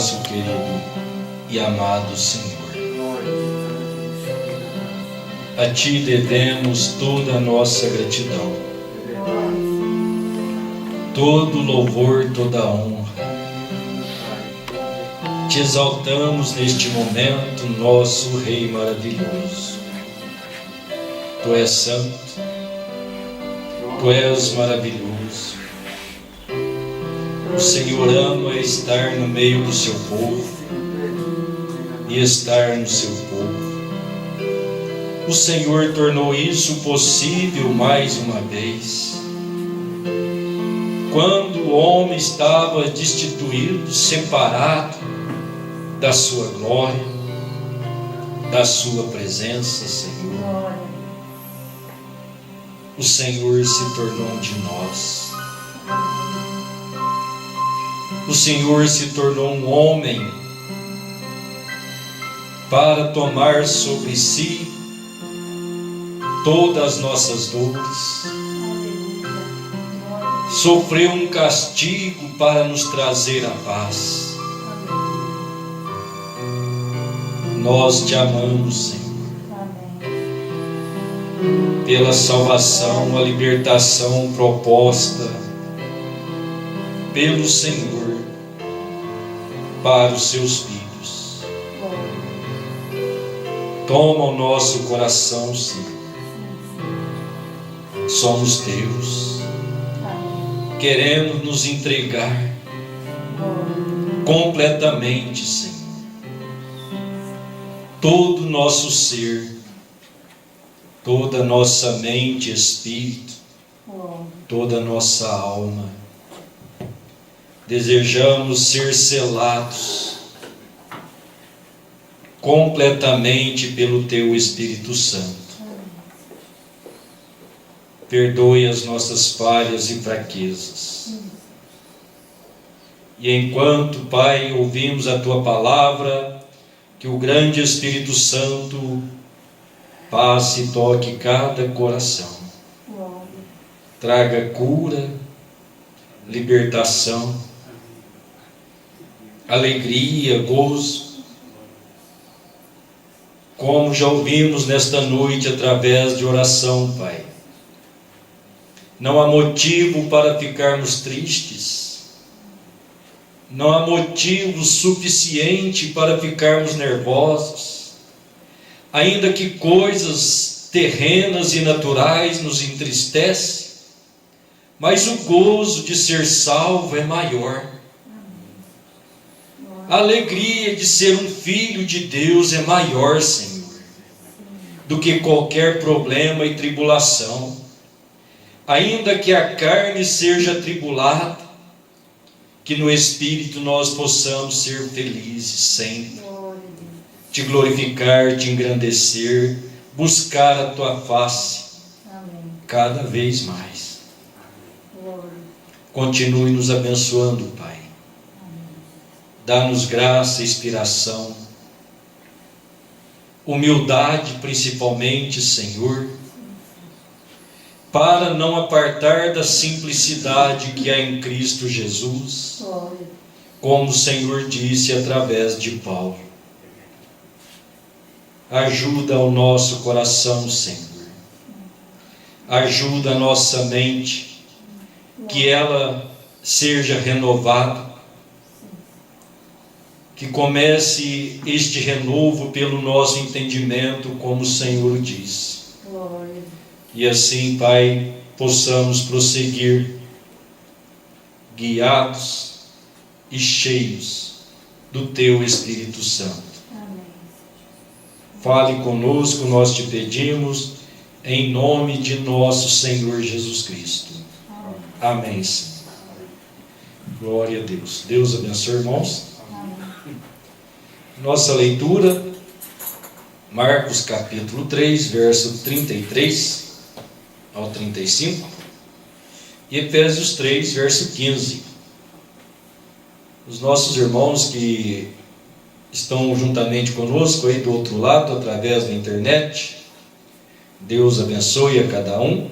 nosso querido e amado Senhor. A Ti devemos toda a nossa gratidão, todo louvor, toda honra. Te exaltamos neste momento, nosso Rei maravilhoso. Tu és santo, Tu és maravilhoso. O Senhor ama estar no meio do seu povo e estar no seu povo. O Senhor tornou isso possível mais uma vez. Quando o homem estava destituído, separado da sua glória, da sua presença, Senhor, o Senhor se tornou um de nós. O Senhor se tornou um homem para tomar sobre si todas as nossas dores. Sofreu um castigo para nos trazer a paz. Nós te amamos, Senhor, pela salvação, a libertação proposta pelo Senhor para os seus filhos. Toma o nosso coração, Senhor. Somos teus. Queremos nos entregar completamente, Senhor. Todo o nosso ser, toda a nossa mente, espírito, toda a nossa alma desejamos ser selados completamente pelo Teu Espírito Santo. Perdoe as nossas falhas e fraquezas. E enquanto, Pai, ouvimos a Tua palavra, que o grande Espírito Santo passe e toque cada coração. Traga cura, libertação, alegria, gozo. Como já ouvimos nesta noite através de oração, Pai. Não há motivo para ficarmos tristes. Não há motivo suficiente para ficarmos nervosos. Ainda que coisas terrenas e naturais nos entristecem, mas o gozo de ser salvo é maior. A alegria de ser um filho de Deus é maior, Senhor, do que qualquer problema e tribulação. Ainda que a carne seja atribulada, que no Espírito nós possamos ser felizes sempre, te glorificar, te engrandecer, buscar a Tua face cada vez mais. Continue nos abençoando, Pai. Dá-nos graça, inspiração, humildade principalmente, Senhor, para não apartar da simplicidade que há em Cristo Jesus, como o Senhor disse através de Paulo. Ajuda o nosso coração, Senhor. Ajuda a nossa mente, que ela seja renovada, que comece este renovo pelo nosso entendimento, como o Senhor diz. E assim, Pai, possamos prosseguir guiados e cheios do Teu Espírito Santo. Fale conosco, nós te pedimos, em nome de nosso Senhor Jesus Cristo. Amém, Senhor. Glória a Deus. Deus abençoe, irmãos. Nossa leitura, Marcos capítulo 3, verso 33 ao 35, e Efésios 3, verso 15. Os nossos irmãos que estão juntamente conosco aí do outro lado, através da internet, Deus abençoe a cada um.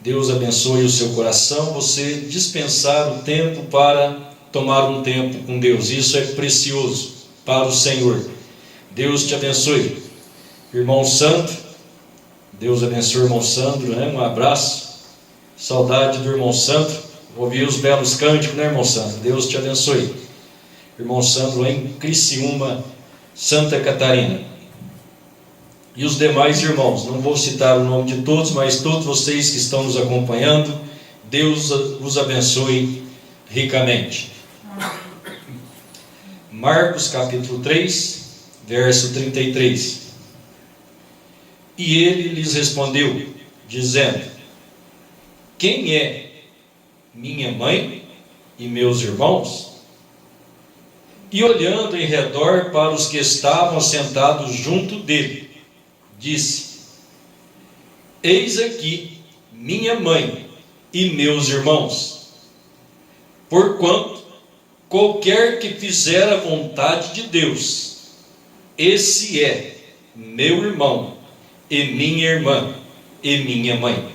Deus abençoe o seu coração. Você dispensar o tempo para tomar um tempo com Deus, isso é precioso para o Senhor. Deus te abençoe. Irmão Sandro, Deus abençoe o irmão Sandro, né? Um abraço, saudade do irmão Sandro. Ouvi os belos cânticos, né, irmão Sandro? Deus te abençoe. Irmão Sandro lá em Criciúma, Santa Catarina. E os demais irmãos, não vou citar o nome de todos, mas todos vocês que estão nos acompanhando, Deus os abençoe ricamente. Marcos capítulo 3, verso 33. E ele lhes respondeu, dizendo: quem é minha mãe e meus irmãos? E olhando em redor para os que estavam sentados junto dele, disse: eis aqui minha mãe e meus irmãos. Porquanto qualquer que fizer a vontade de Deus, esse é meu irmão e minha irmã e minha mãe.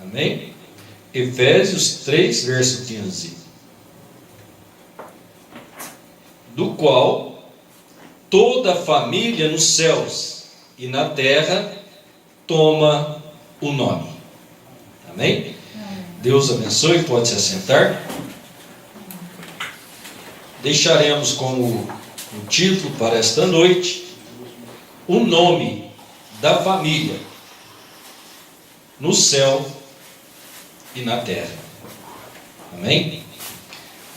Amém? Efésios 3, verso 15. Do qual toda a família nos céus e na terra toma o nome. Amém? Deus abençoe, pode se assentar. Deixaremos como o título para esta noite o nome da família no céu e na terra. Amém?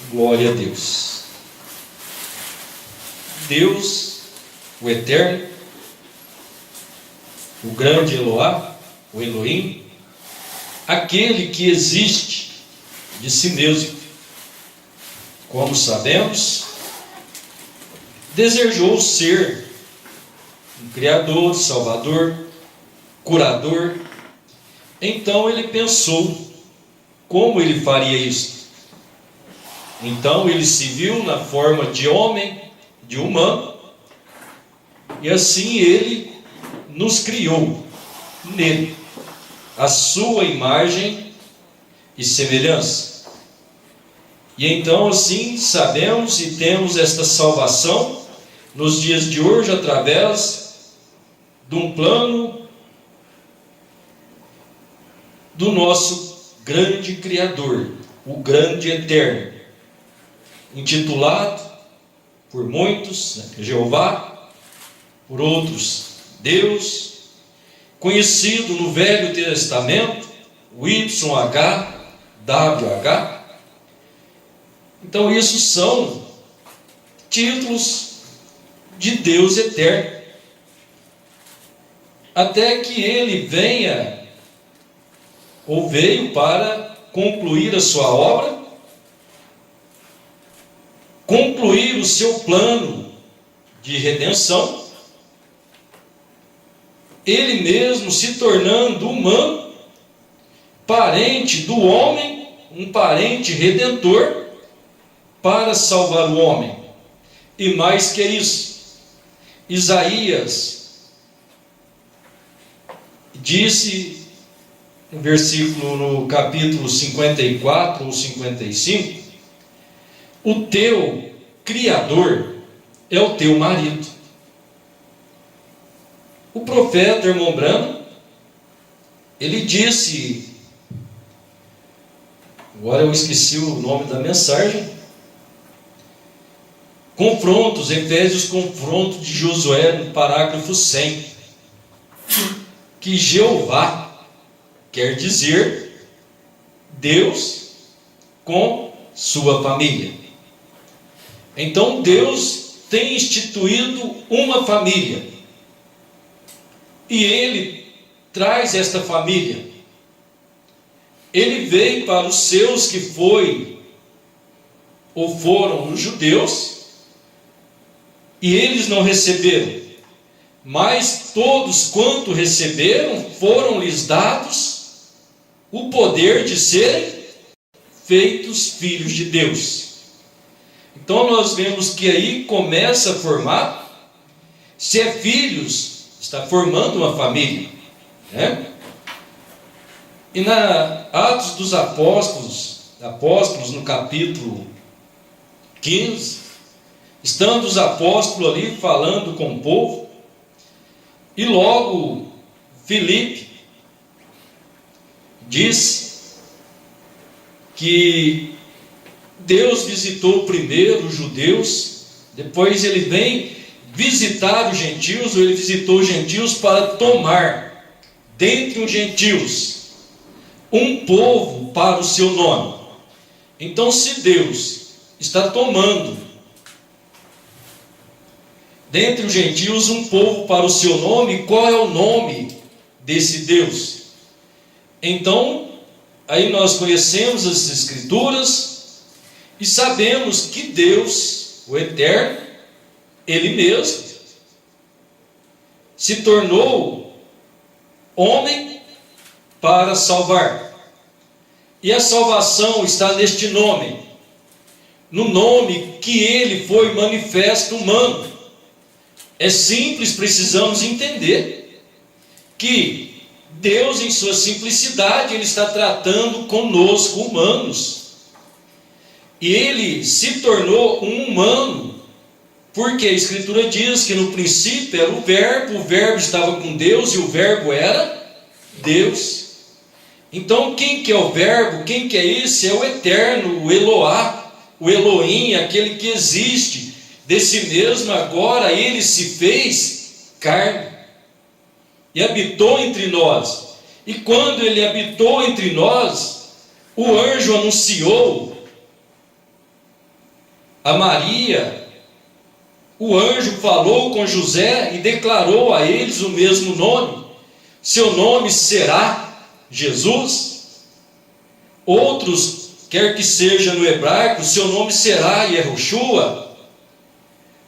Glória a Deus. Deus, o Eterno, o grande Eloá, o Elohim, aquele que existe de si mesmo. Como sabemos, desejou ser um Criador, Salvador, curador. Então ele pensou como ele faria isso. Então ele se viu na forma de homem, de humano, e assim ele nos criou nele, a sua imagem e semelhança. E então assim sabemos e temos esta salvação nos dias de hoje através de um plano do nosso grande Criador, o grande Eterno, intitulado por muitos, Jeová, por outros, Deus, conhecido no Velho Testamento, o YHWH. Então isso são títulos de Deus eterno, até que ele venha, ou veio para concluir a sua obra, concluir o seu plano de redenção, ele mesmo se tornando humano, parente do homem, um parente redentor, para salvar o homem. E mais que isso, Isaías disse, no versículo, no capítulo 54 ou 55, o teu Criador é o teu marido. O profeta Irmão Branham, ele disse, agora eu esqueci o nome da mensagem, confrontos, Efésios, confronto de Josué, no parágrafo 100, que Jeová quer dizer Deus com sua família. Então Deus tem instituído uma família, e Ele traz esta família. Ele veio para os seus que foi ou foram os judeus, e eles não receberam, mas todos quanto receberam, foram-lhes dados o poder de serem feitos filhos de Deus. Então nós vemos que aí começa a formar, se é filhos, está formando uma família, né? E na Atos dos Apóstolos no capítulo 15, estando os apóstolos ali falando com o povo, e logo Filipe diz que Deus visitou primeiro os judeus, depois ele vem visitar os gentios, ou ele visitou os gentios para tomar dentre os gentios um povo para o seu nome. Então, se Deus está tomando dentre os gentios um povo para o seu nome, qual é o nome desse Deus? Então, aí nós conhecemos as Escrituras e sabemos que Deus, o Eterno, Ele mesmo se tornou homem para salvar. E a salvação está neste nome, no nome que Ele foi manifesto humano. É simples, precisamos entender que Deus, em sua simplicidade, Ele está tratando conosco, humanos. E Ele se tornou um humano, porque a Escritura diz que no princípio era o Verbo estava com Deus e o Verbo era Deus. Então quem que é o Verbo? Quem que é esse? É o Eterno, o Eloá, o Elohim, aquele que existe. Desse mesmo agora Ele se fez carne e habitou entre nós. E quando Ele habitou entre nós, o anjo anunciou a Maria, o anjo falou com José e declarou a eles o mesmo nome. Seu nome será Jesus. Outros quer que seja no hebraico, seu nome será Yehoshua.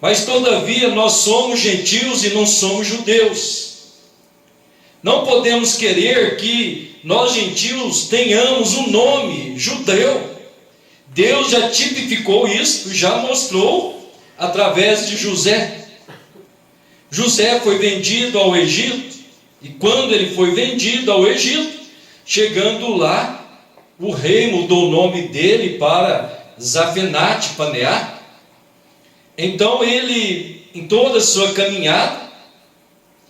Mas todavia nós somos gentios e não somos judeus. Não podemos querer que nós gentios tenhamos um nome judeu. Deus já tipificou isso, já mostrou através de José. José foi vendido ao Egito, e quando ele foi vendido ao Egito, chegando lá, o rei mudou o nome dele para Zafenate Paneá. Então ele, em toda a sua caminhada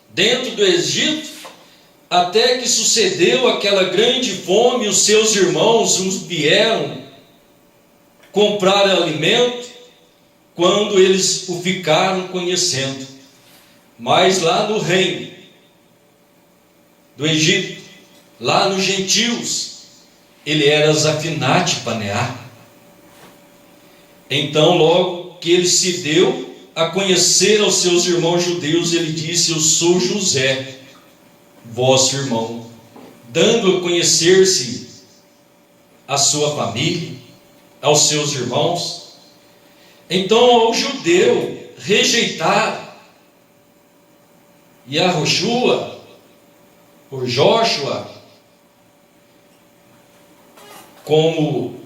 dentro do Egito, até que sucedeu aquela grande fome, os seus irmãos uns vieram comprar alimento, quando eles o ficaram conhecendo. Mas lá no reino do Egito, lá nos gentios, ele era Zafenate Paneá. Então, logo que ele se deu a conhecer aos seus irmãos judeus, ele disse: eu sou José, vosso irmão, dando a conhecer-se à sua família, aos seus irmãos. Então, ao judeu rejeitado Yehoshua, por Joshua, como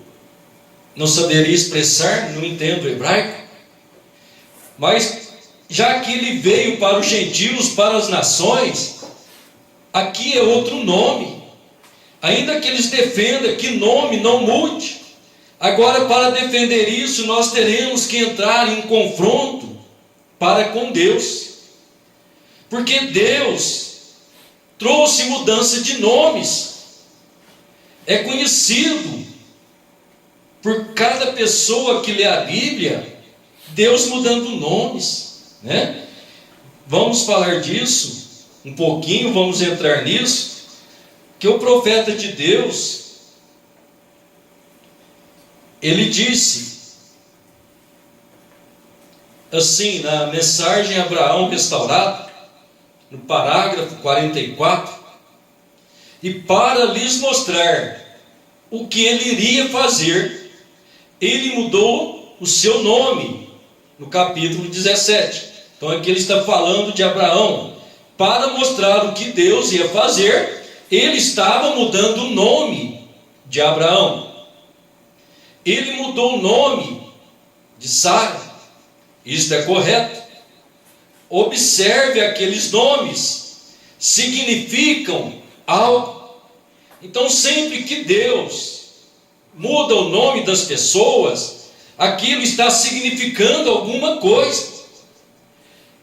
não saberia expressar, não entendo hebraico, mas já que ele veio para os gentios, para as nações, aqui é outro nome, ainda que eles defendam que nome não mude. Agora, para defender isso, nós teremos que entrar em confronto para com Deus, porque Deus trouxe mudança de nomes. É conhecido por cada pessoa que lê a Bíblia, Deus mudando nomes, né? Vamos falar disso um pouquinho, vamos entrar nisso, que o profeta de Deus, ele disse assim, na mensagem Abraão restaurado, no parágrafo 44, e para lhes mostrar o que ele iria fazer, ele mudou o seu nome, no capítulo 17. Então aqui ele está falando de Abraão, para mostrar o que Deus ia fazer, ele estava mudando o nome de Abraão. Ele mudou o nome de Sara, isto é correto. Observe, aqueles nomes significam algo. Então, sempre que Deus muda o nome das pessoas, aquilo está significando alguma coisa,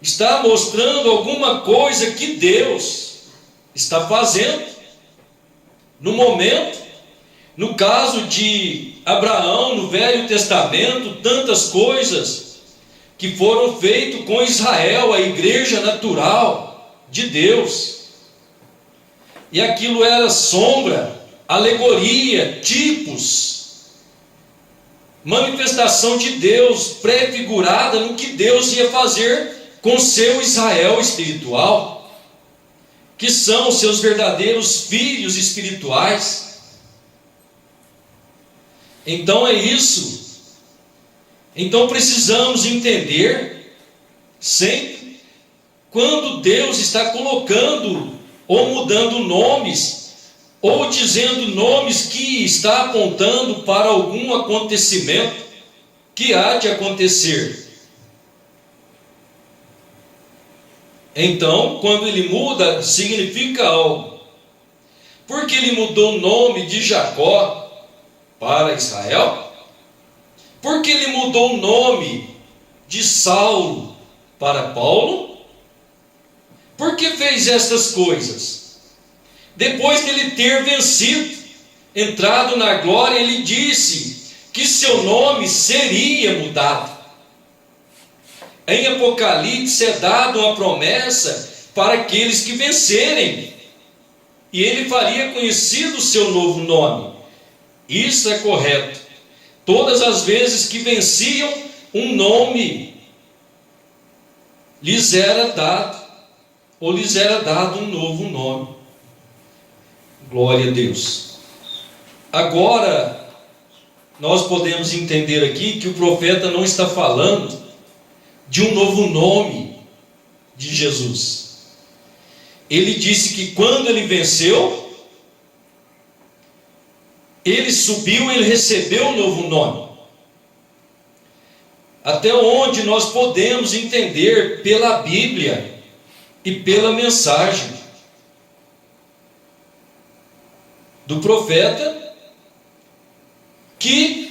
está mostrando alguma coisa que Deus está fazendo no momento. No caso de Abraão, no Velho Testamento, tantas coisas que foram feitas com Israel, a igreja natural de Deus. E aquilo era sombra, alegoria, tipos, manifestação de Deus prefigurada no que Deus ia fazer com seu Israel espiritual, que são seus verdadeiros filhos espirituais. Então é isso. Então precisamos entender sempre, quando Deus está colocando ou mudando nomes, ou dizendo nomes que está apontando para algum acontecimento que há de acontecer. Então, quando ele muda, significa algo. Porque ele mudou o nome de Jacó para Israel? Porque ele mudou o nome de Saulo para Paulo? Por que fez estas coisas? Depois de ele ter vencido, entrado na glória, ele disse que seu nome seria mudado. Em Apocalipse é dada uma promessa para aqueles que vencerem, e ele faria conhecido o seu novo nome. Isso é correto. Todas as vezes que venciam, um nome lhes era dado, ou lhes era dado um novo nome. Glória a Deus. Agora, nós podemos entender aqui que o profeta não está falando de um novo nome de Jesus. Ele disse que quando ele venceu, ele subiu, ele recebeu um novo nome. Até onde nós podemos entender pela Bíblia e pela mensagem do profeta, que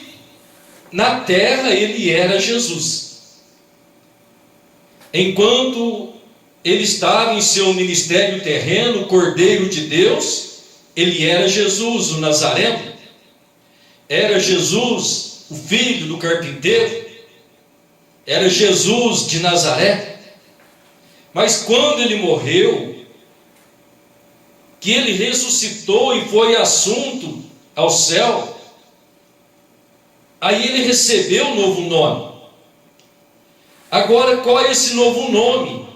na terra ele era Jesus. Enquanto ele estava em seu ministério terreno, o Cordeiro de Deus, ele era Jesus, o Nazareno. Era Jesus, o filho do carpinteiro. Era Jesus de Nazaré. Mas quando ele morreu, que ele ressuscitou e foi assunto ao céu, aí ele recebeu um novo nome. Agora, qual é esse novo nome?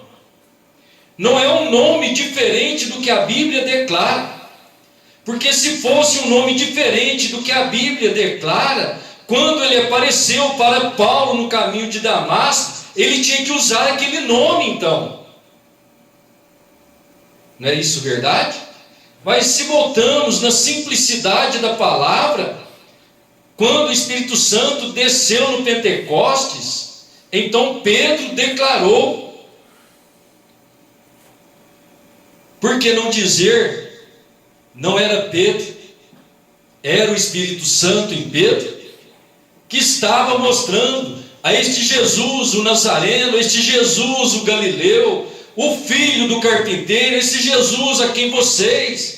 Não é um nome diferente do que a Bíblia declara. Porque se fosse um nome diferente do que a Bíblia declara, quando ele apareceu para Paulo no caminho de Damasco, ele tinha que usar aquele nome então. Não é isso verdade? Mas se voltamos na simplicidade da palavra, quando o Espírito Santo desceu no Pentecostes, então Pedro declarou. Por que não dizer, não era Pedro, era o Espírito Santo em Pedro, que estava mostrando a este Jesus, o Nazareno, este Jesus, o Galileu, o filho do carpinteiro, esse Jesus a quem vocês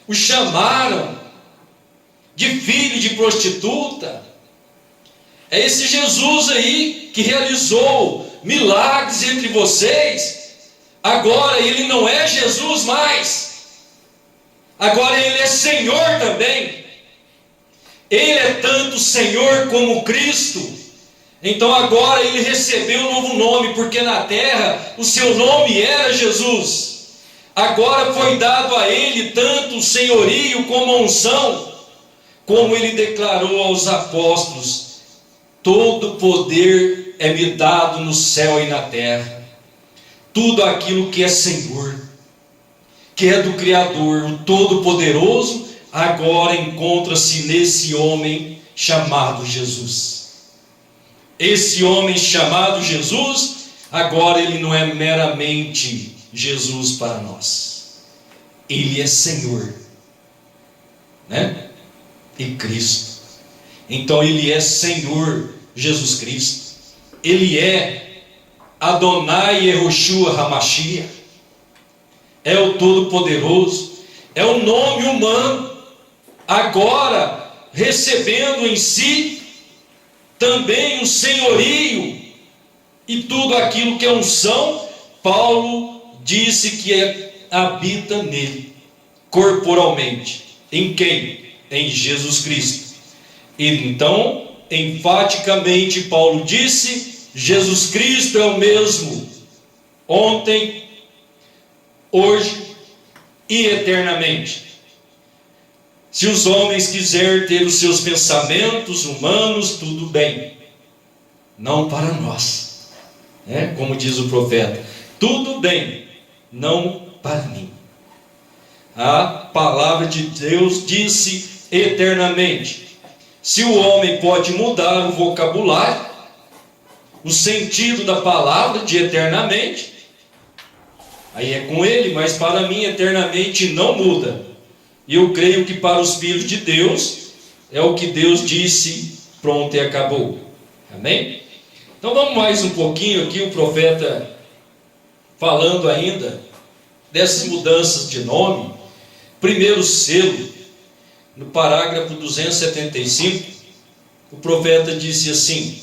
o chamaram de filho de prostituta. É esse Jesus aí que realizou milagres entre vocês. Agora ele não é Jesus mais, agora ele é Senhor também. Ele é tanto Senhor como Cristo. Então agora ele recebeu um novo nome, porque na terra o seu nome era Jesus. Agora foi dado a ele tanto o senhorio como a unção, como ele declarou aos apóstolos: todo poder é me dado no céu e na terra. Tudo aquilo que é Senhor, que é do Criador, o Todo-Poderoso, agora encontra-se nesse homem chamado Jesus. Esse homem chamado Jesus, agora ele não é meramente Jesus para nós. Ele é Senhor, né? E Cristo. Então ele é Senhor Jesus Cristo. Ele é Adonai Yehoshua HaMashiach. É o Todo-Poderoso. É o nome humano, agora recebendo em si também o senhorio e tudo aquilo que é unção. Paulo disse que habita nele, corporalmente. Em quem? Em Jesus Cristo. E então, enfaticamente, Paulo disse: Jesus Cristo é o mesmo ontem, hoje e eternamente. Se os homens quiserem ter os seus pensamentos humanos, tudo bem. Não para nós, né? Como diz o profeta, tudo bem, não para mim. A palavra de Deus disse eternamente. Se o homem pode mudar o vocabulário, o sentido da palavra de eternamente, aí é com ele, mas para mim eternamente não muda. E eu creio que para os filhos de Deus é o que Deus disse, pronto e acabou. Amém? Então vamos mais um pouquinho aqui, o profeta falando ainda dessas mudanças de nome. Primeiro selo, no parágrafo 275, o profeta disse assim: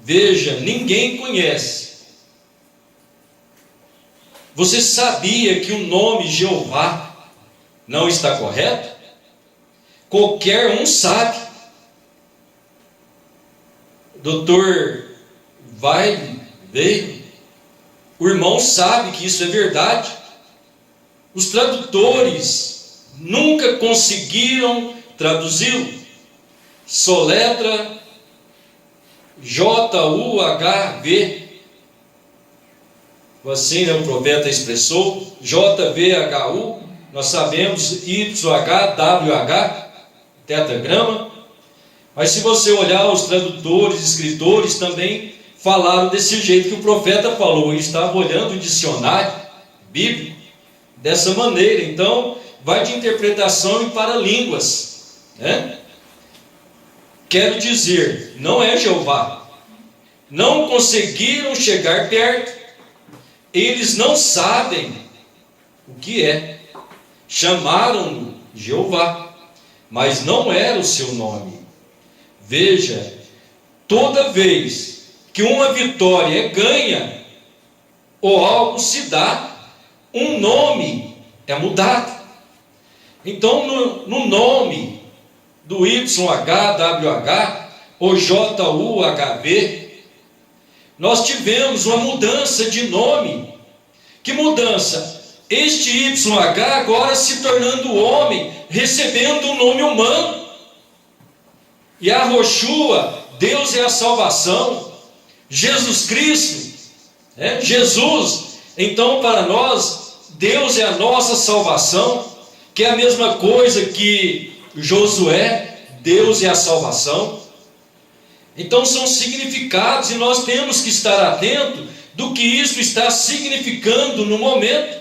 veja, ninguém conhece. Você sabia que o nome Jeová não está correto? Qualquer um sabe. Doutor veio, o irmão sabe que isso é verdade. Os tradutores nunca conseguiram traduzi-lo. soletra JUHV. Assim, né, o profeta expressou, JVHU, nós sabemos YHWH, tetragrama. Mas se você olhar, os tradutores, escritores também falaram desse jeito que o profeta falou. E estava olhando o dicionário bíblico dessa maneira. Então, vai de interpretação e para línguas, né? Quero dizer, não é Jeová. Não conseguiram chegar perto. Eles não sabem o que é. Chamaram-no Jeová, mas não era o seu nome. Veja, toda vez que uma vitória é ganha, ou algo se dá, um nome é mudado. Então, no nome do YHWH ou JUHV, nós tivemos uma mudança de nome. Que mudança? Este YH agora se tornando homem, recebendo um nome humano. Yahoshua, Deus é a salvação. Jesus Cristo, Jesus, então para nós, Deus é a nossa salvação, que é a mesma coisa que Josué, Deus é a salvação. Então são significados e nós temos que estar atentos do que isso está significando no momento.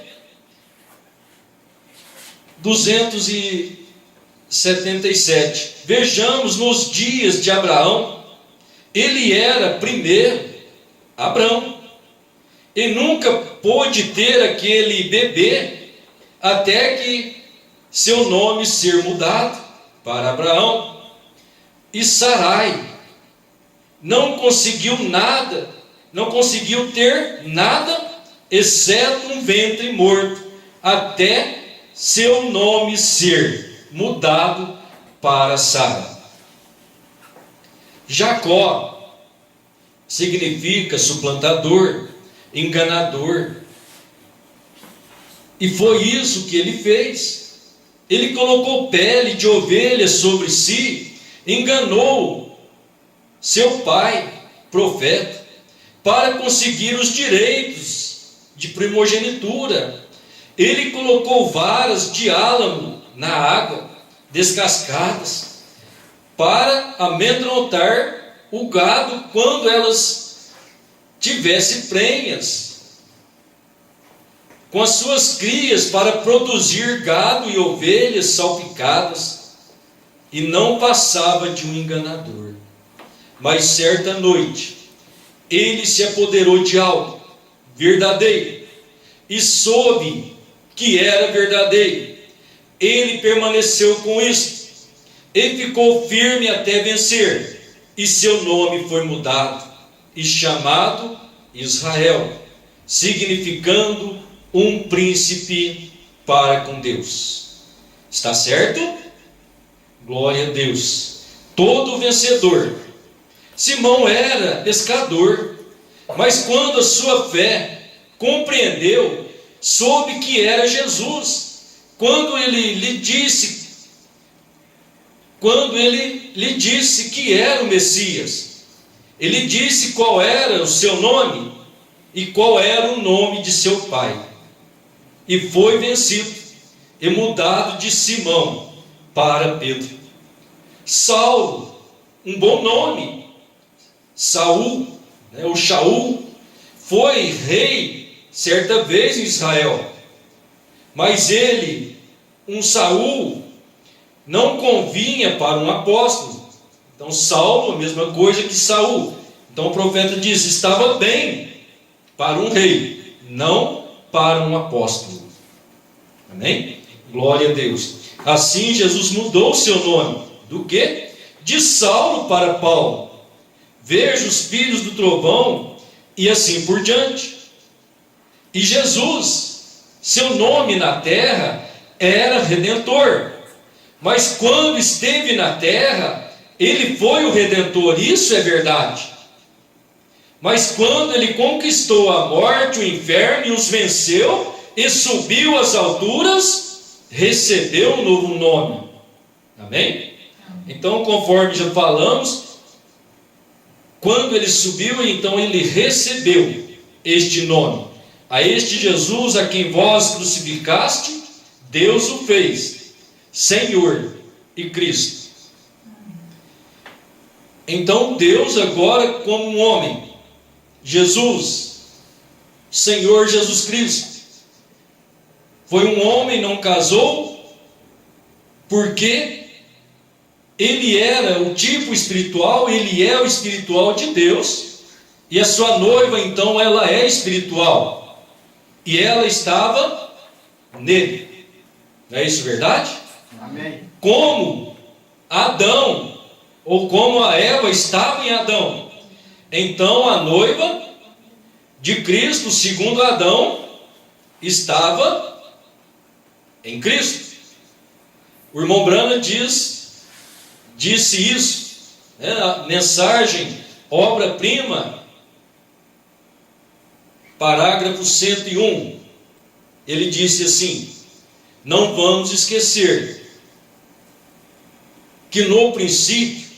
277. Vejamos nos dias de Abraão. Ele era primeiro Abrão e nunca pôde ter aquele bebê até que seu nome ser mudado para Abraão. E Sarai não conseguiu nada, não conseguiu ter nada, exceto um ventre morto, até seu nome ser mudado para Sara. Jacó significa suplantador, enganador. E foi isso que ele fez. Ele colocou pele de ovelha sobre si, enganou seu pai, profeta, para conseguir os direitos de primogenitura. Ele colocou varas de álamo na água, descascadas, para amedrontar o gado quando elas tivessem prenhas, com as suas crias, para produzir gado e ovelhas salpicadas, e não passava de um enganador. Mas certa noite, ele se apoderou de algo verdadeiro, e soube que era verdadeiro. Ele permaneceu com isso, e ficou firme até vencer, e seu nome foi mudado, e chamado Israel, significando um príncipe para com Deus. Está certo? Glória a Deus. Todo vencedor. Simão era pescador, mas quando a sua fé compreendeu, soube que era Jesus. Quando ele lhe disse que era o Messias, ele disse qual era o seu nome e qual era o nome de seu pai, e foi vencido e mudado de Simão para Pedro. Saulo, um bom nome. Saul, o Shaul, foi rei certa vez em Israel, mas ele, um Saul, não convinha para um apóstolo. Então Saulo, a mesma coisa que Saul. Então o profeta diz, estava bem para um rei, não para um apóstolo. Amém? Glória a Deus. Assim Jesus mudou o seu nome. Do quê? De Saulo para Paulo. Veja os filhos do trovão e assim por diante. E Jesus, seu nome na terra era Redentor. Mas quando esteve na terra, ele foi o Redentor, isso é verdade. Mas quando ele conquistou a morte, o inferno e os venceu e subiu às alturas, recebeu um novo nome. Amém? Então, conforme já falamos, quando ele subiu, então ele recebeu este nome. A este Jesus a quem vós crucificaste, Deus o fez Senhor e Cristo. Então Deus agora como um homem, Jesus, Senhor Jesus Cristo, foi um homem, não casou, porque ele era o tipo espiritual, ele é o espiritual de Deus, e a sua noiva então ela é espiritual, e ela estava nele. Não é isso verdade? Amém. Como Adão, ou como a Eva estava em Adão, então a noiva de Cristo, segundo Adão, estava em Cristo. O irmão Branham disse isso, né? A mensagem, obra-prima, parágrafo 101, ele disse assim: não vamos esquecer que no princípio,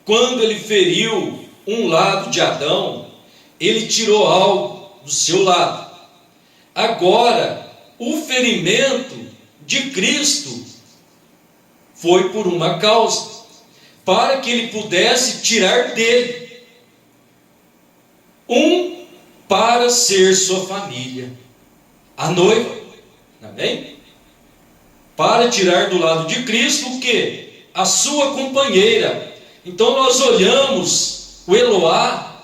quando ele feriu um lado de Adão, ele tirou algo do seu lado. Agora, o ferimento de Cristo foi por uma causa, para que ele pudesse tirar dele para ser sua família, a noiva. Amém? Para tirar do lado de Cristo o quê? A sua companheira. Então nós olhamos o Eloá,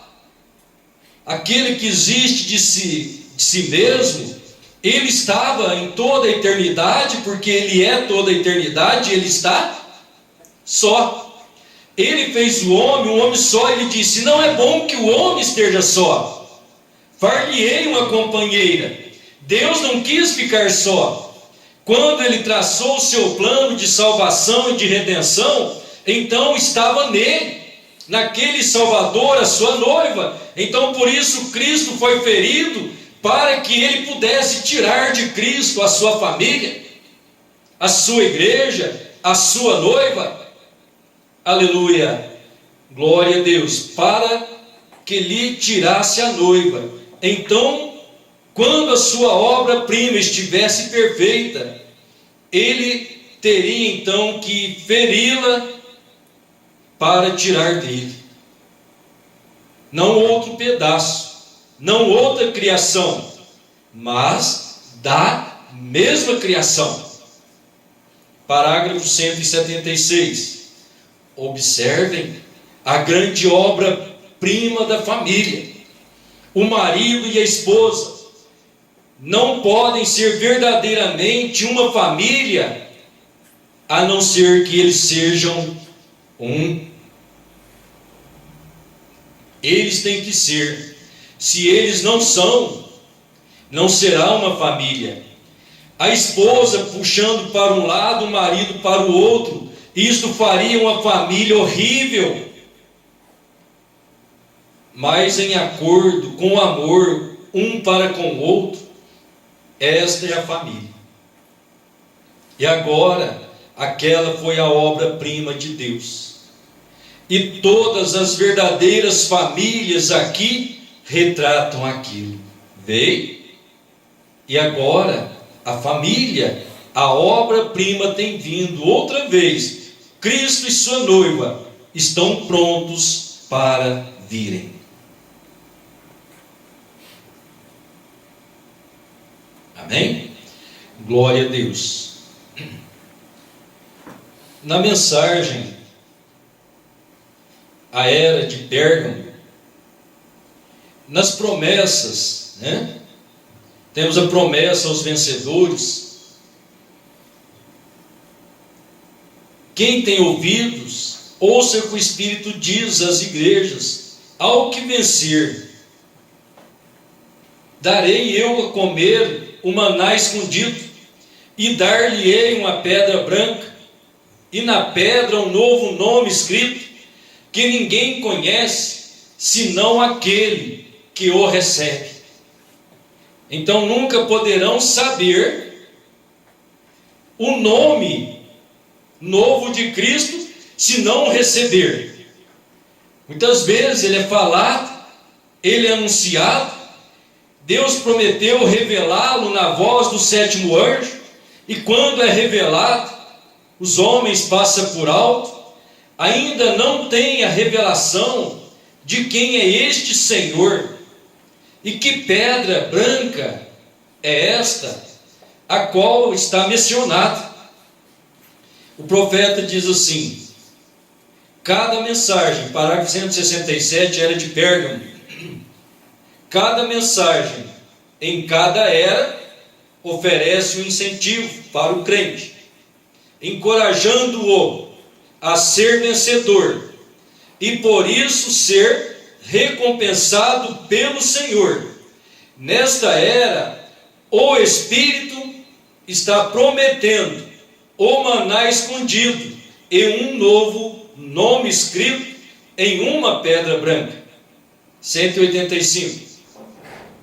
aquele que existe de si mesmo. Ele estava em toda a eternidade, porque ele é toda a eternidade, ele está só. Ele fez o homem só. Ele disse: não é bom que o homem esteja só, far-lhe-ei uma companheira. Deus não quis ficar só. Quando ele traçou o seu plano de salvação e de redenção, então estava nele, naquele Salvador, a sua noiva. Então por isso Cristo foi ferido, para que ele pudesse tirar de Cristo a sua família, a sua igreja, a sua noiva. Aleluia, glória a Deus, para que lhe tirasse a noiva. Então, quando a sua obra-prima estivesse perfeita, ele teria então que feri-la para tirar dele. Não outro pedaço, não outra criação, mas da mesma criação. Parágrafo 176. Observem a grande obra-prima da família. O marido e a esposa não podem ser verdadeiramente uma família, a não ser que eles sejam um. Eles têm que ser. Se eles não são, não será uma família. A esposa puxando para um lado, o marido para o outro, isto faria uma família horrível. Mas em acordo, com amor, um para com o outro, esta é a família. E agora, aquela foi a obra-prima de Deus. E todas as verdadeiras famílias aqui retratam aquilo. Veio. E agora, a família, a obra-prima tem vindo outra vez. Cristo e sua noiva estão prontos para virem. Amém? Glória a Deus. Na mensagem, a era de Pérgamo, nas promessas, né? Temos a promessa aos vencedores. Quem tem ouvidos, ouça o que o Espírito diz às igrejas. Ao que vencer, darei eu a comer o maná escondido, e dar-lhe-ei uma pedra branca, e na pedra um novo nome escrito, que ninguém conhece, senão aquele que o recebe. Então nunca poderão saber o nome novo de Cristo, se não o receber. Muitas vezes ele é falado, ele é anunciado, Deus prometeu revelá-lo na voz do sétimo anjo, e quando é revelado, os homens passam por alto, ainda não tem a revelação de quem é este Senhor, e que pedra branca é esta, a qual está mencionada. O profeta diz assim: cada mensagem, parágrafo 167, era de Pérgamo, cada mensagem em cada era oferece um incentivo para o crente, encorajando-o a ser vencedor e por isso ser recompensado pelo Senhor. Nesta era, o Espírito está prometendo o maná escondido e um novo nome escrito em uma pedra branca. 185.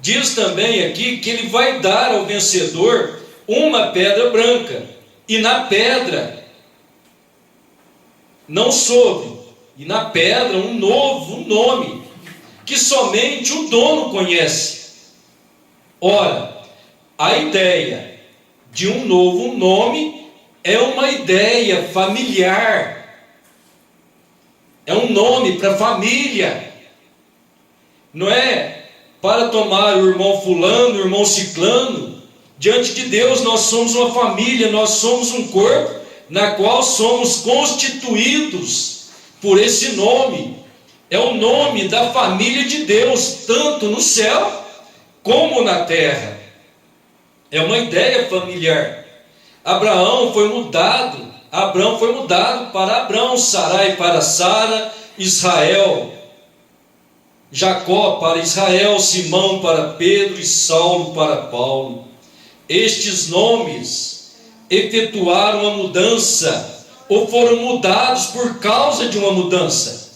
Diz também aqui que ele vai dar ao vencedor uma pedra branca, e na pedra, não sobre, e na pedra um novo nome, que somente o dono conhece. Ora, a ideia de um novo nome é uma ideia familiar, é um nome para família, não é para tomar o irmão fulano, o irmão ciclano. Diante de Deus nós somos uma família, nós somos um corpo, na qual somos constituídos por esse nome. É o nome da família de Deus, tanto no céu como na terra. É uma ideia familiar. Abraão foi mudado para Abrão, Sarai para Sara, Israel, Jacó para Israel, Simão para Pedro e Saulo para Paulo. Estes nomes efetuaram a mudança, ou foram mudados por causa de uma mudança.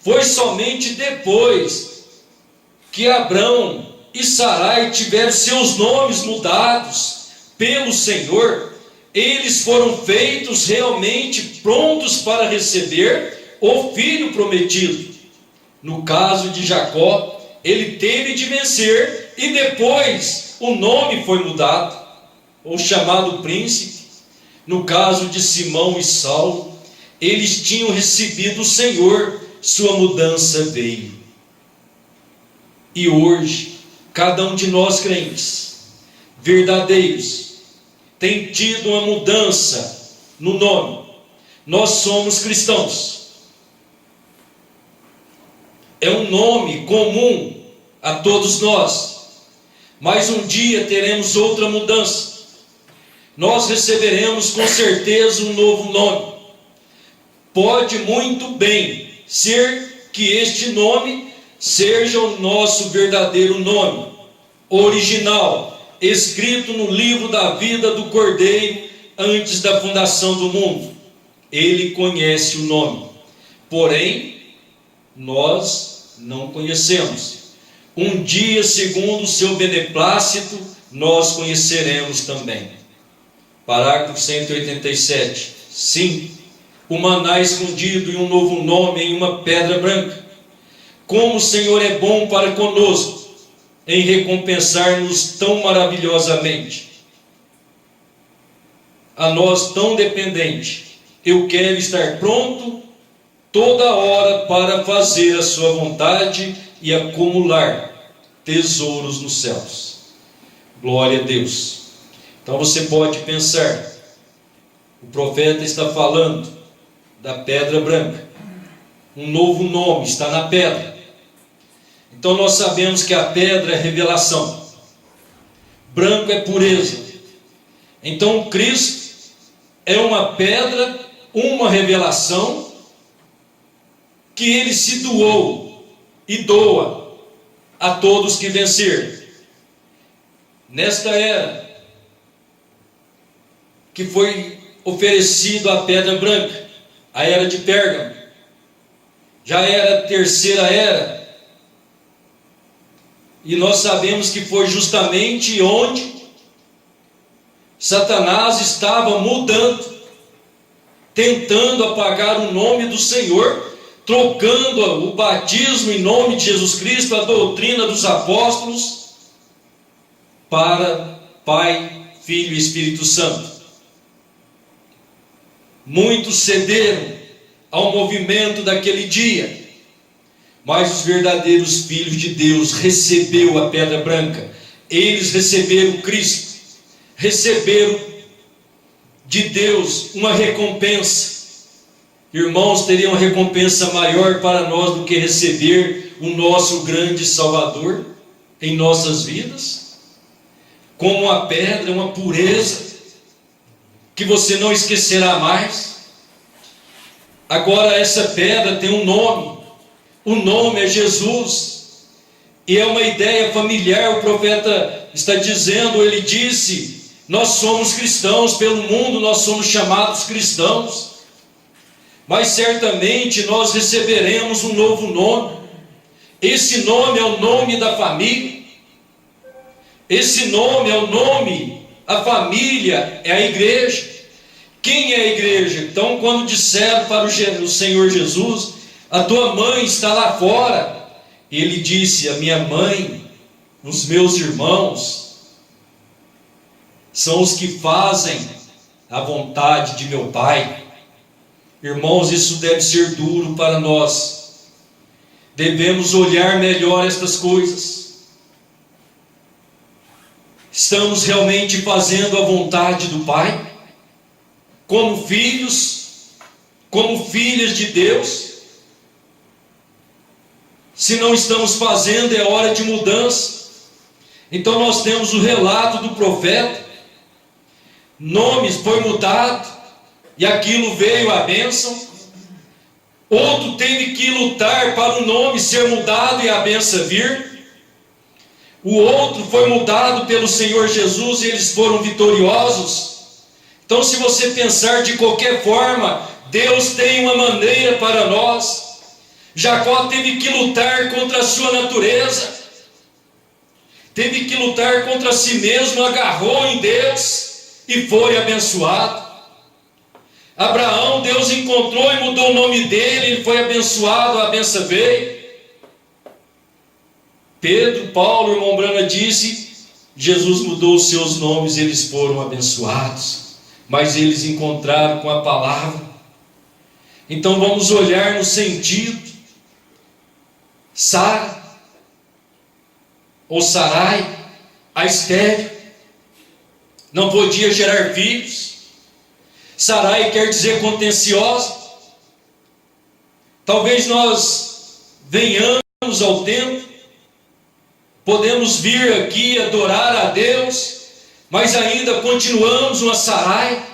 Foi somente depois que Abrão e Sarai tiveram seus nomes mudados pelo Senhor, eles foram feitos realmente prontos para receber o filho prometido. No caso de Jacó, ele teve de vencer e depois o nome foi mudado, ou chamado príncipe. No caso de Simão e Saulo, eles tinham recebido o Senhor, sua mudança veio. E hoje, cada um de nós crentes, verdadeiros, tem tido uma mudança no nome. Nós somos cristãos. É um nome comum a todos nós, mas um dia teremos outra mudança. Nós receberemos com certeza um novo nome. Pode muito bem ser que este nome seja o nosso verdadeiro nome, original, escrito no livro da vida do Cordeiro antes da fundação do mundo. Ele conhece o nome, porém nós não conhecemos. Um dia, segundo o seu beneplácito, nós conheceremos também. Parágrafo 187. Sim, o maná escondido e um novo nome em uma pedra branca. Como o Senhor é bom para conosco, em recompensar-nos tão maravilhosamente. A nós tão dependente. Eu quero estar pronto toda hora para fazer a sua vontade e acumular tesouros nos céus. Glória a Deus. Então você pode pensar, o profeta está falando da pedra branca, um novo nome está na pedra. Então nós sabemos que a pedra é revelação, branco é pureza. Então Cristo é uma pedra, uma revelação, que ele se doou e doa a todos que vencer. Nesta era que foi oferecido a pedra branca, a era de Pérgamo, já era a terceira era, e nós sabemos que foi justamente onde Satanás estava mudando tentando apagar o nome do Senhor, trocando o batismo em nome de Jesus Cristo, a doutrina dos apóstolos, para Pai, Filho e Espírito Santo. Muitos cederam ao movimento daquele dia, mas os verdadeiros filhos de Deus receberam a pedra branca. Eles receberam Cristo, receberam de Deus uma recompensa. Irmãos, teria uma recompensa maior para nós do que receber o nosso grande Salvador em nossas vidas? Como uma pedra, uma pureza que você não esquecerá mais. Agora essa pedra tem um nome. O nome é Jesus. E é uma ideia familiar. O profeta está dizendo, ele disse: nós somos cristãos, pelo mundo nós somos chamados cristãos, mas certamente nós receberemos um novo nome. Esse nome é o nome da família. Esse nome é o nome, a família é a igreja. Quem é a igreja? Então, quando disseram para o Senhor Jesus: a tua mãe está lá fora, ele disse: a minha mãe, os meus irmãos, são os que fazem a vontade de meu Pai. Irmãos, isso deve ser duro para nós. Devemos olhar melhor estas coisas. Estamos realmente fazendo a vontade do Pai? Como filhos, como filhas de Deus? Se não estamos fazendo, é hora de mudança. Então nós temos o relato do profeta. Nomes foi mudado, e aquilo veio a bênção. Outro teve que lutar para o nome ser mudado e a bênção vir. O outro foi mudado pelo Senhor Jesus e eles foram vitoriosos. Então, se você pensar de qualquer forma, Deus tem uma maneira para nós. Jacó teve que lutar contra a sua natureza, teve que lutar contra si mesmo, agarrou em Deus e foi abençoado. Abraão, Deus encontrou e mudou o nome dele, ele foi abençoado, a benção veio. Pedro, Paulo, o irmão Brana disse: Jesus mudou os seus nomes, eles foram abençoados, mas eles encontraram com a palavra. Então vamos olhar no sentido. Sara, ou Sarai, a estéril, não podia gerar filhos. Sarai quer dizer contenciosa. Talvez nós venhamos ao templo, podemos vir aqui adorar a Deus, mas ainda continuamos uma Sarai.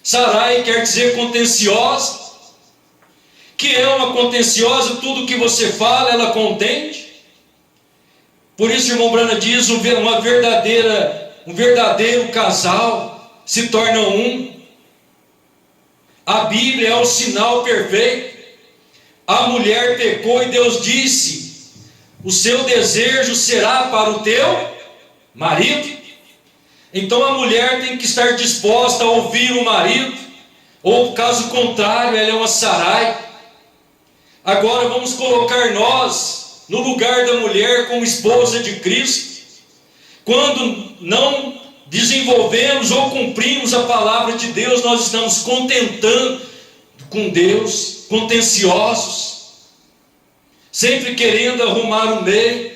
Sarai quer dizer contenciosa. Que é uma contenciosa, tudo que você fala, ela contende. Por isso, o irmão Brana diz, um verdadeiro casal se torna um. A Bíblia é o sinal perfeito. A mulher pecou e Deus disse: o seu desejo será para o teu marido. Então a mulher tem que estar disposta a ouvir o marido, ou caso contrário, ela é uma Sarai. Agora vamos colocar nós no lugar da mulher como esposa de Cristo. Quando não desenvolvemos ou cumprimos a palavra de Deus, nós estamos contentando com Deus, contenciosos, sempre querendo arrumar um meio.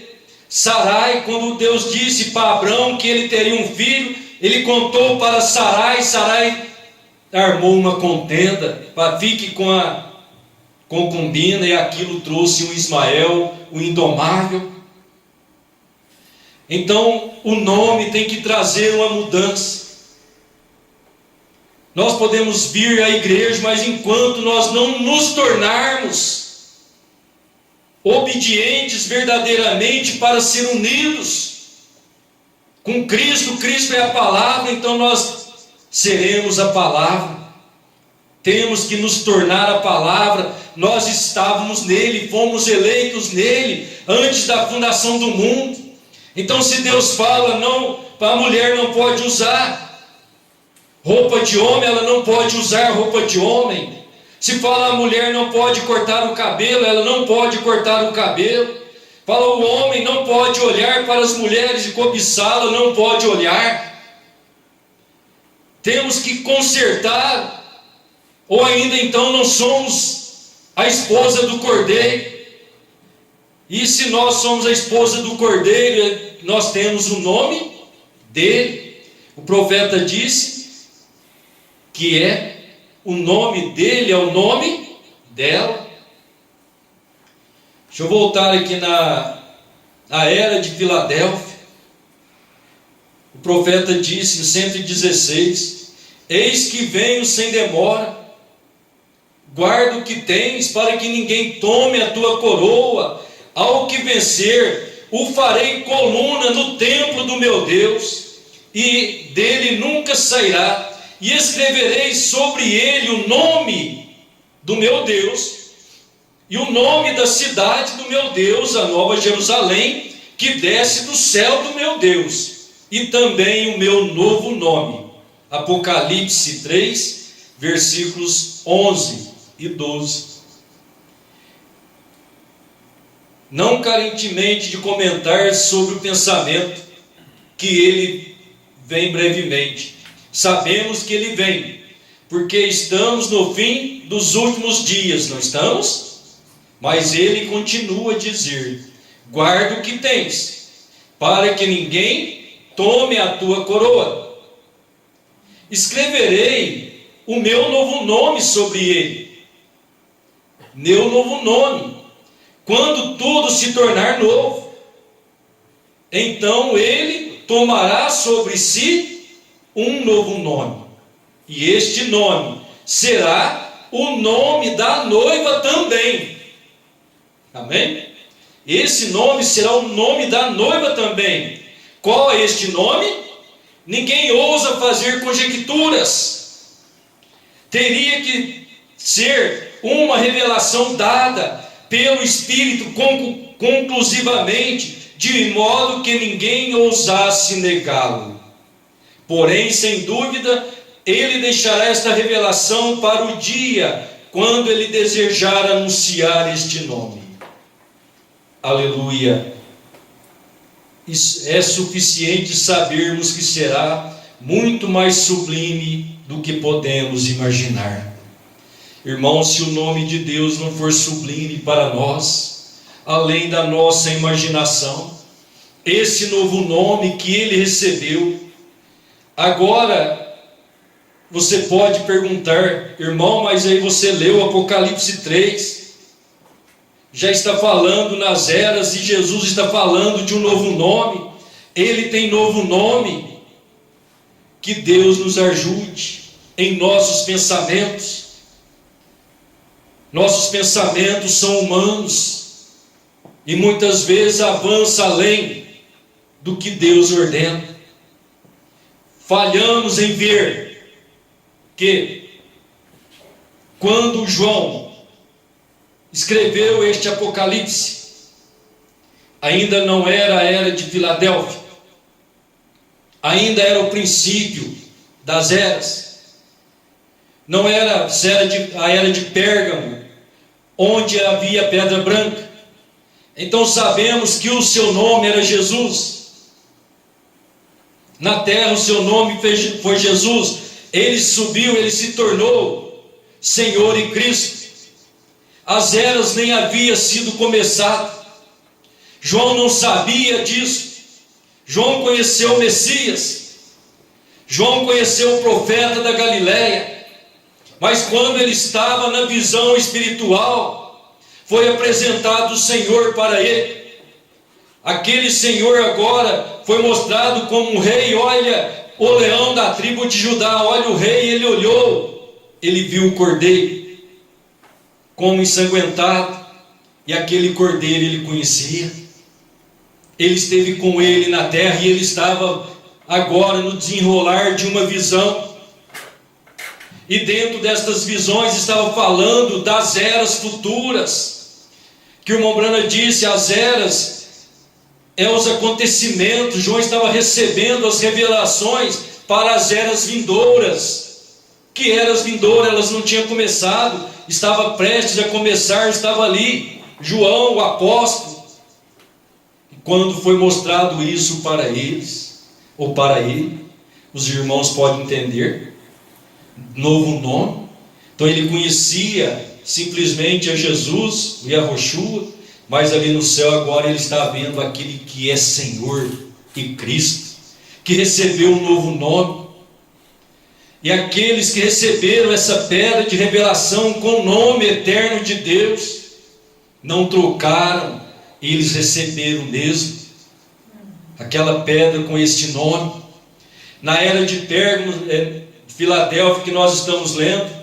Sarai, quando Deus disse para Abrão que ele teria um filho, ele contou para Sarai. Sarai armou uma contenda para fique com a concubina, e aquilo trouxe um Ismael, o indomável. Então o nome tem que trazer uma mudança. Nós podemos vir à igreja, mas enquanto nós não nos tornarmos obedientes verdadeiramente para ser unidos com Cristo, Cristo é a palavra, então nós seremos a palavra. Temos que nos tornar a palavra. Nós estávamos nele, fomos eleitos nele antes da fundação do mundo. Então, se Deus fala, não, a mulher não pode usar roupa de homem, ela não pode usar roupa de homem. Se fala a mulher não pode cortar o cabelo, ela não pode cortar o cabelo. Fala o homem não pode olhar para as mulheres e cobiçá-la, não pode olhar. Temos que consertar, ou ainda então não somos a esposa do Cordeiro. E se nós somos a esposa do Cordeiro, nós temos o nome dele. O profeta disse que o nome dele é o nome dela. Deixa eu voltar aqui na era de Filadélfia. O profeta disse em 116: eis que venho sem demora, guarda o que tens, para que ninguém tome a tua coroa. Ao que vencer, o farei coluna no templo do meu Deus, e dele nunca sairá. E escreverei sobre ele o nome do meu Deus, e o nome da cidade do meu Deus, a Nova Jerusalém, que desce do céu do meu Deus, e também o meu novo nome. Apocalipse 3, versículos 11 e 12. Não carentemente de comentar sobre o pensamento, que ele vem brevemente. Sabemos que ele vem, porque estamos no fim dos últimos dias, não estamos? Mas ele continua a dizer: guarda o que tens, para que ninguém tome a tua coroa. Escreverei o meu novo nome sobre ele. Meu novo nome. Quando tudo se tornar novo, então ele tomará sobre si um novo nome, e este nome será o nome da noiva também. Amém? Esse nome será o nome da noiva também. Qual é este nome? Ninguém ousa fazer conjecturas. Teria que ser uma revelação dada pelo Espírito conclusivamente, de modo que ninguém ousasse negá-lo. Porém, sem dúvida, ele deixará esta revelação para o dia quando ele desejar anunciar este nome. Aleluia! Isso é suficiente sabermos que será muito mais sublime do que podemos imaginar. Irmãos, se o nome de Deus não for sublime para nós, além da nossa imaginação, esse novo nome que ele recebeu, agora você pode perguntar: irmão, mas aí você leu Apocalipse 3, já está falando nas eras, e Jesus está falando de um novo nome. Ele tem novo nome. Que Deus nos ajude em nossos pensamentos. Nossos pensamentos são humanos e muitas vezes avança além do que Deus ordena. Falhamos em ver que quando João escreveu este Apocalipse, ainda não era a era de Filadélfia, ainda era o princípio das eras. Não era a era de Pérgamo, onde havia pedra branca. Então sabemos que o seu nome era Jesus. Na terra o seu nome foi Jesus. Ele subiu, ele se tornou Senhor e Cristo. As eras nem haviam sido começadas. João não sabia disso. João conheceu o Messias. João conheceu o profeta da Galileia. Mas quando ele estava na visão espiritual, foi apresentado o Senhor para ele. Aquele Senhor agora foi mostrado como um rei. Olha o leão da tribo de Judá, olha o rei. Ele olhou, ele viu o cordeiro como ensanguentado, e aquele cordeiro ele conhecia. Ele esteve com ele na terra, e ele estava agora no desenrolar de uma visão. E dentro destas visões estava falando das eras futuras, que o irmão Brana disse, as eras é os acontecimentos. João estava recebendo as revelações para as eras vindouras. Que eras vindouras? Elas não tinham começado, estava prestes a começar, estava ali João, o apóstolo. E quando foi mostrado isso para eles, ou para ele, os irmãos podem entender, novo nome. Então ele conhecia simplesmente a Jesus e a Yahushua, mas ali no céu agora ele está vendo aquele que é Senhor e Cristo, que recebeu um novo nome. E aqueles que receberam essa pedra de revelação com o nome eterno de Deus, não trocaram, eles receberam mesmo aquela pedra com este nome. Na era de Pérgamo, Filadélfia, que nós estamos lendo,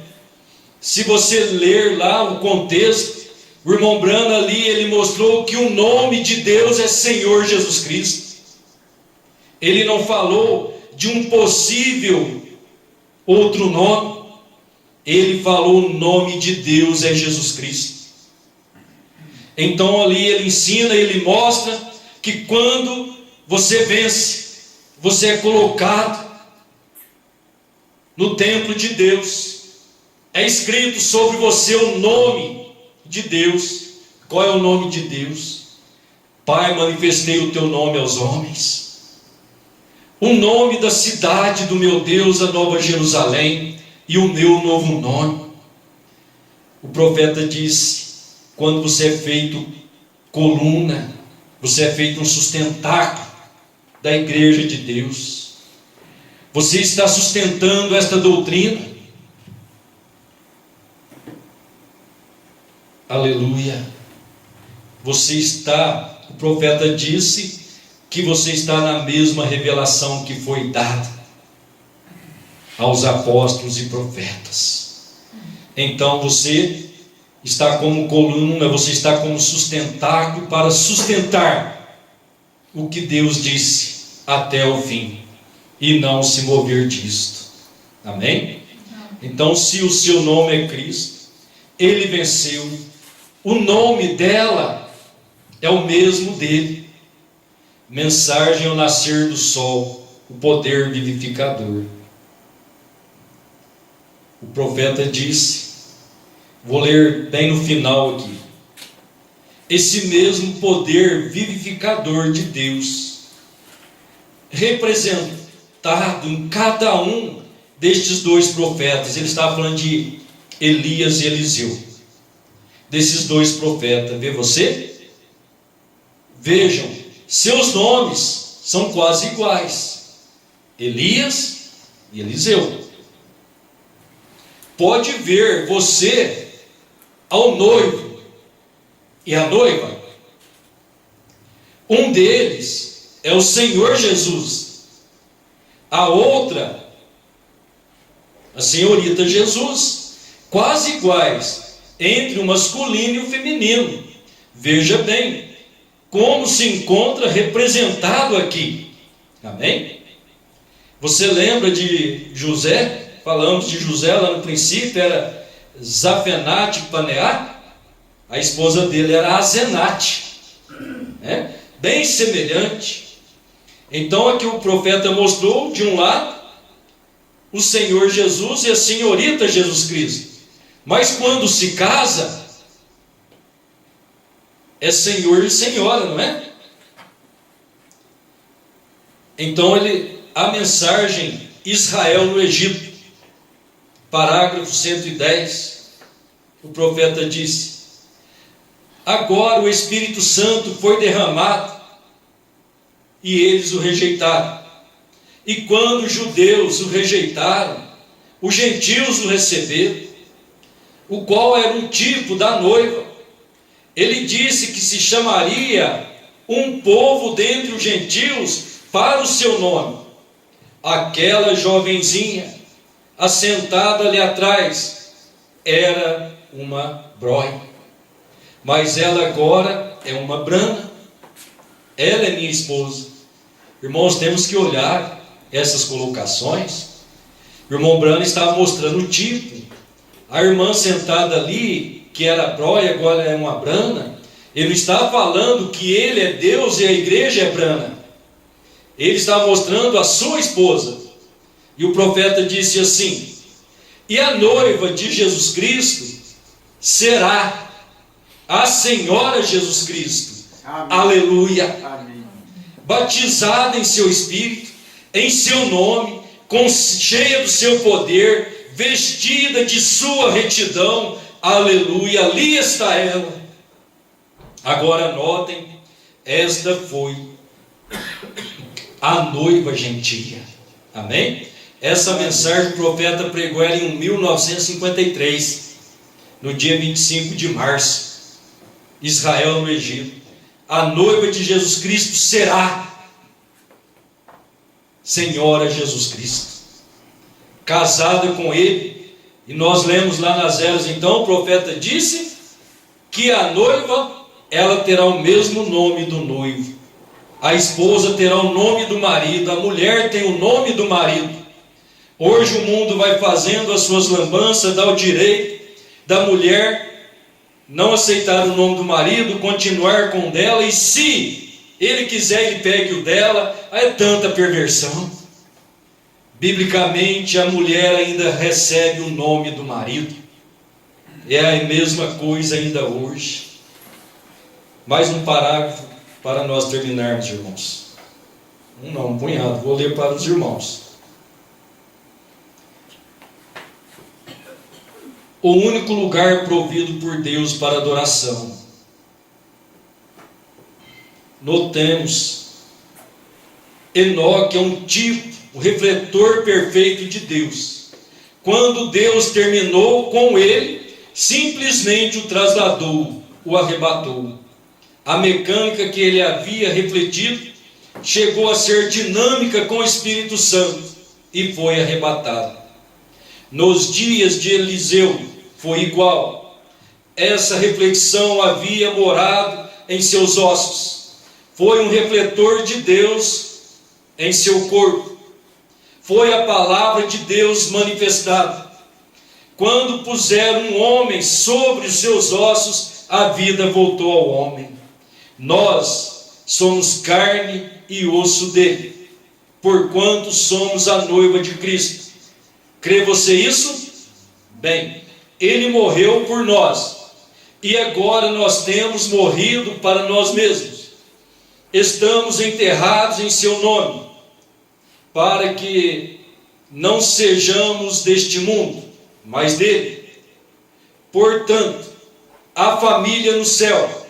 se você ler lá o contexto, o irmão Branham ali, ele mostrou que o nome de Deus é Senhor Jesus Cristo. Ele não falou de um possível outro nome, ele falou o nome de Deus é Jesus Cristo. Então ali ele ensina, ele mostra que quando você vence, você é colocado no templo de Deus, é escrito sobre você o nome de Deus. Qual é o nome de Deus? Pai, manifestei o teu nome aos homens. O nome da cidade do meu Deus, a Nova Jerusalém, e o meu novo nome. O profeta disse: quando você é feito coluna, você é feito um sustentáculo da igreja de Deus. Você está sustentando esta doutrina. Aleluia. Você está, o profeta disse que você está na mesma revelação que foi dada aos apóstolos e profetas. Então você está como coluna, você está como sustentáculo para sustentar o que Deus disse até o fim e não se mover disto. Amém? Então, se o seu nome é Cristo, ele venceu. O nome dela é o mesmo dele. Mensagem ao nascer do sol, o poder vivificador. O profeta disse, vou ler bem no final aqui: esse mesmo poder vivificador de Deus, representado em cada um destes dois profetas. Ele estava falando de Elias e Eliseu, desses dois profetas. Vê você? Vejam, seus nomes são quase iguais, Elias e Eliseu. Pode ver você ao noivo e à noiva. Um deles é o Senhor Jesus, a outra, a senhorita Jesus, quase iguais entre o masculino e o feminino. Veja bem como se encontra representado aqui. Amém? Você lembra de José? Falamos de José lá no princípio, era Zafenate Paneá. A esposa dele era Azenate, né? Bem semelhante. Então aqui o profeta mostrou de um lado o Senhor Jesus e a senhorita Jesus Cristo, mas quando se casa é Senhor e Senhora, não é? Então a mensagem Israel no Egito, parágrafo 110, o profeta disse: agora o Espírito Santo foi derramado e eles o rejeitaram. E quando os judeus o rejeitaram, os gentios o receberam, o qual era um tipo da noiva. Ele disse que se chamaria um povo dentre os gentios para o seu nome. Aquela jovenzinha assentada ali atrás era uma broia, mas ela agora é uma brana. Ela é minha esposa. Irmãos, temos que olhar essas colocações. O irmão Branham estava mostrando o tipo. A irmã sentada ali, que era broia, agora é uma brana. Ele não está falando que ele é Deus e a igreja é brana. Ele está mostrando a sua esposa. E o profeta disse assim: e a noiva de Jesus Cristo será a Senhora Jesus Cristo. Amém. Aleluia. Amém. Batizada em seu Espírito, em seu nome, cheia do seu poder, vestida de sua retidão. Aleluia. Ali está ela. Agora notem, esta foi a noiva gentia. Amém? Essa mensagem o profeta pregou ela em 1953, no dia 25 de março, Israel no Egito. A noiva de Jesus Cristo será Senhora Jesus Cristo, casada com ele. E nós lemos lá nas Eras, então, o profeta disse que a noiva, ela terá o mesmo nome do noivo. A esposa terá o nome do marido, a mulher tem o nome do marido. Hoje o mundo vai fazendo as suas lambanças, dá o direito da mulher não aceitar o nome do marido, continuar com o dela, e se ele quiser, ele pegue o dela. É tanta perversão. Biblicamente, a mulher ainda recebe o nome do marido. É a mesma coisa ainda hoje. Mais um parágrafo para nós terminarmos, irmãos. Um punhado, vou ler para os irmãos. O único lugar provido por Deus para adoração. Notemos, Enoque é um tipo, o refletor perfeito de Deus. Quando Deus terminou com ele, simplesmente o trasladou, o arrebatou. A mecânica que ele havia refletido chegou a ser dinâmica com o Espírito Santo e foi arrebatado. Nos dias de Eliseu foi igual. Essa reflexão havia morado em seus ossos. Foi um refletor de Deus em seu corpo. Foi a palavra de Deus manifestada. Quando puseram um homem sobre os seus ossos, a vida voltou ao homem. Nós somos carne e osso dele, porquanto somos a noiva de Cristo. Crê você isso? Bem, ele morreu por nós, e agora nós temos morrido para nós mesmos. Estamos enterrados em seu nome, para que não sejamos deste mundo, mas dele. Portanto, a família no céu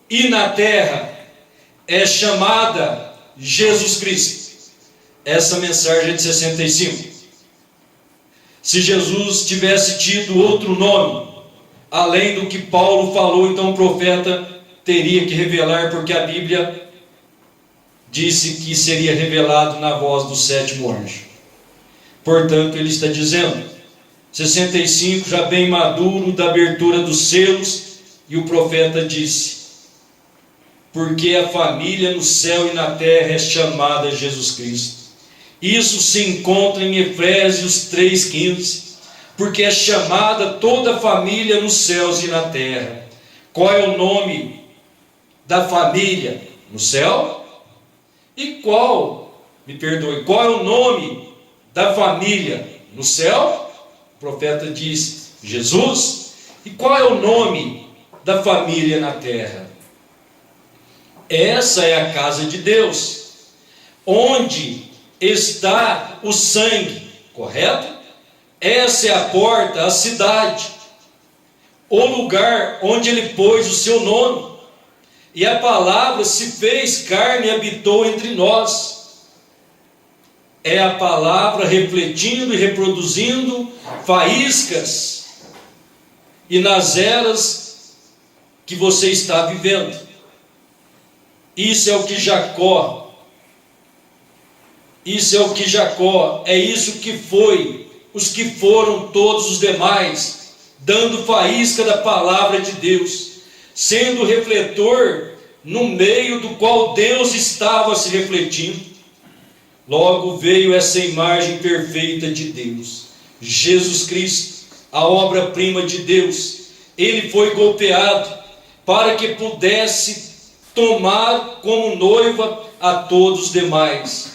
e na terra é chamada Jesus Cristo. Essa mensagem é de 65. Se Jesus tivesse tido outro nome, além do que Paulo falou, então o profeta teria que revelar, porque a Bíblia disse que seria revelado na voz do sétimo anjo. Portanto, ele está dizendo, 65, já bem maduro, da abertura dos selos, e o profeta disse: porque a família no céu e na terra é chamada Jesus Cristo. Isso se encontra em Efésios 3,15, porque é chamada toda a família nos céus e na terra. Qual é o nome da família no céu? E qual é o nome da família no céu? O profeta diz Jesus. E qual é o nome da família na terra? Essa é a casa de Deus, onde está o sangue, correto? Essa é a porta, a cidade, o lugar onde ele pôs o seu nome. E a palavra se fez carne e habitou entre nós. É a palavra refletindo e reproduzindo faíscas e nas eras que você está vivendo. Isso é o que Jacó, é isso que foi, os que foram todos os demais, dando faísca da palavra de Deus, sendo refletor no meio do qual Deus estava se refletindo. Logo veio essa imagem perfeita de Deus, Jesus Cristo, a obra-prima de Deus. Ele foi golpeado para que pudesse tomar como noiva a todos os demais,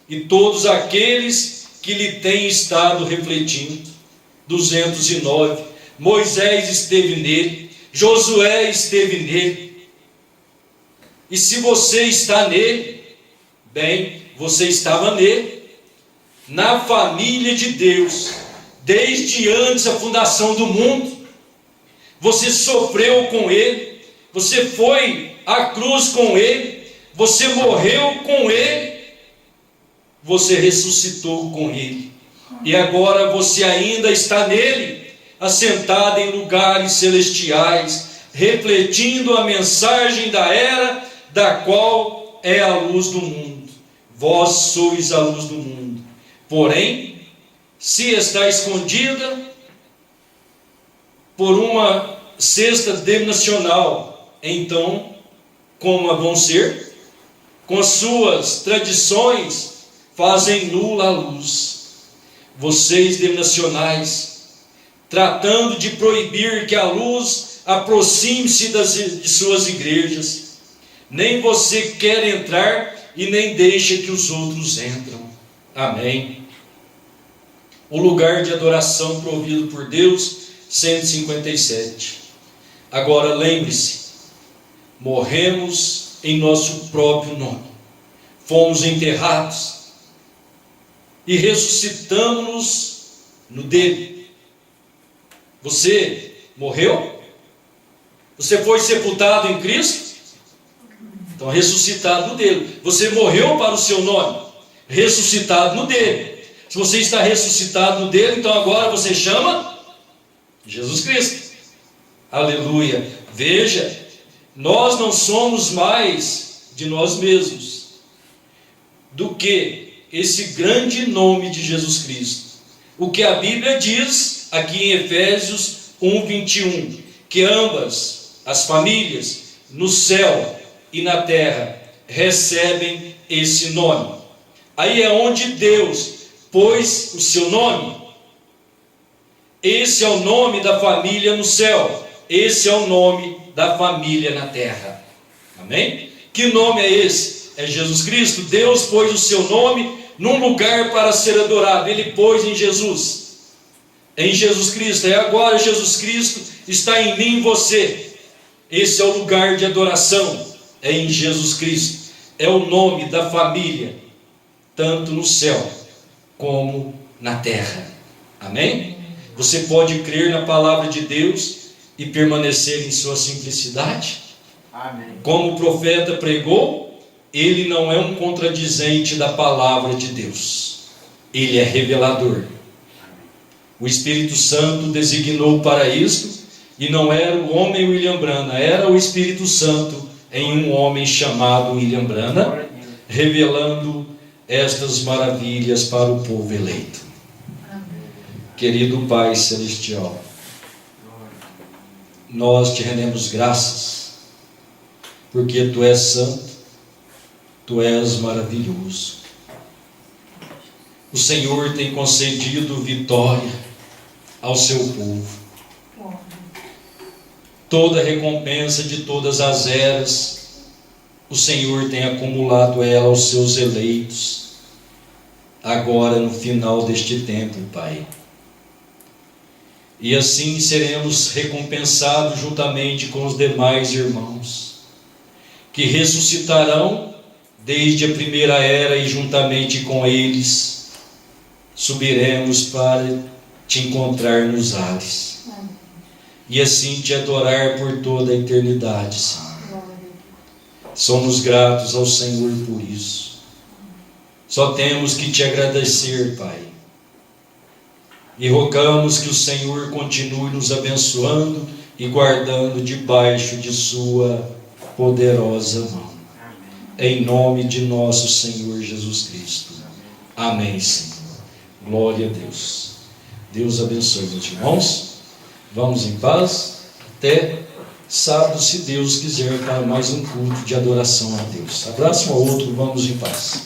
e todos aqueles que lhe tem estado refletindo. 209. Moisés esteve nele, Josué esteve nele. E se você está nele, bem, você estava nele, na família de Deus, desde antes da fundação do mundo. Você sofreu com ele, você foi à cruz com ele, você morreu com ele, você ressuscitou com ele, e agora você ainda está nele, assentado em lugares celestiais, refletindo a mensagem da era, da qual é a luz do mundo. Vós sois a luz do mundo. Porém, se está escondida por uma cesta denominacional, então, como vão ser? Com as suas tradições, fazem nula a luz. Vocês denominacionais, tratando de proibir que a luz aproxime-se de suas igrejas, nem você quer entrar e nem deixa que os outros entram. Amém. O lugar de adoração provido por Deus, 157. Agora lembre-se, morremos em nosso próprio nome, fomos enterrados e ressuscitamos no dele. Você morreu? Você foi sepultado em Cristo? Então ressuscitado no dele. Você morreu para o seu nome, ressuscitado no dele. Se você está ressuscitado no dele, então agora você chama Jesus Cristo. Aleluia. Veja, nós não somos mais de nós mesmos do que esse grande nome de Jesus Cristo. O que a Bíblia diz aqui em Efésios 1:21, que ambas as famílias no céu e na terra recebem esse nome. Aí é onde Deus pôs o seu nome. Esse é o nome da família no céu, esse é o nome da família na terra. Amém? Que nome é esse? É Jesus Cristo. Deus pôs o seu nome num lugar para ser adorado. Ele pôs em Jesus, em Jesus Cristo. E agora Jesus Cristo está em mim e em você. Esse é o lugar de adoração, é em Jesus Cristo. É o nome da família, tanto no céu como na terra. Amém? Você pode crer na palavra de Deus e permanecer em sua simplicidade? Amém. Como o profeta pregou, ele não é um contradizente da palavra de Deus, ele é revelador. O Espírito Santo designou para isso, e não era o homem William Branham, era o Espírito Santo em um homem chamado William Branham, revelando estas maravilhas para o povo eleito. Querido Pai Celestial, nós te rendemos graças, porque Tu és santo, Tu és maravilhoso. O Senhor tem concedido vitória ao seu povo. Toda a recompensa de todas as eras, o Senhor tem acumulado ela aos seus eleitos, agora no final deste tempo, Pai. E assim seremos recompensados juntamente com os demais irmãos, que ressuscitarão desde a primeira era, e juntamente com eles subiremos para te encontrar nos ares, e assim te adorar por toda a eternidade, Senhor. Somos gratos ao Senhor por isso. Só temos que te agradecer, Pai. E rogamos que o Senhor continue nos abençoando e guardando debaixo de sua poderosa mão. Em nome de nosso Senhor Jesus Cristo. Amém, Senhor. Glória a Deus. Deus abençoe, meus irmãos. Vamos em paz. Até sábado, se Deus quiser, para mais um culto de adoração a Deus. Abraço um ao outro, vamos em paz.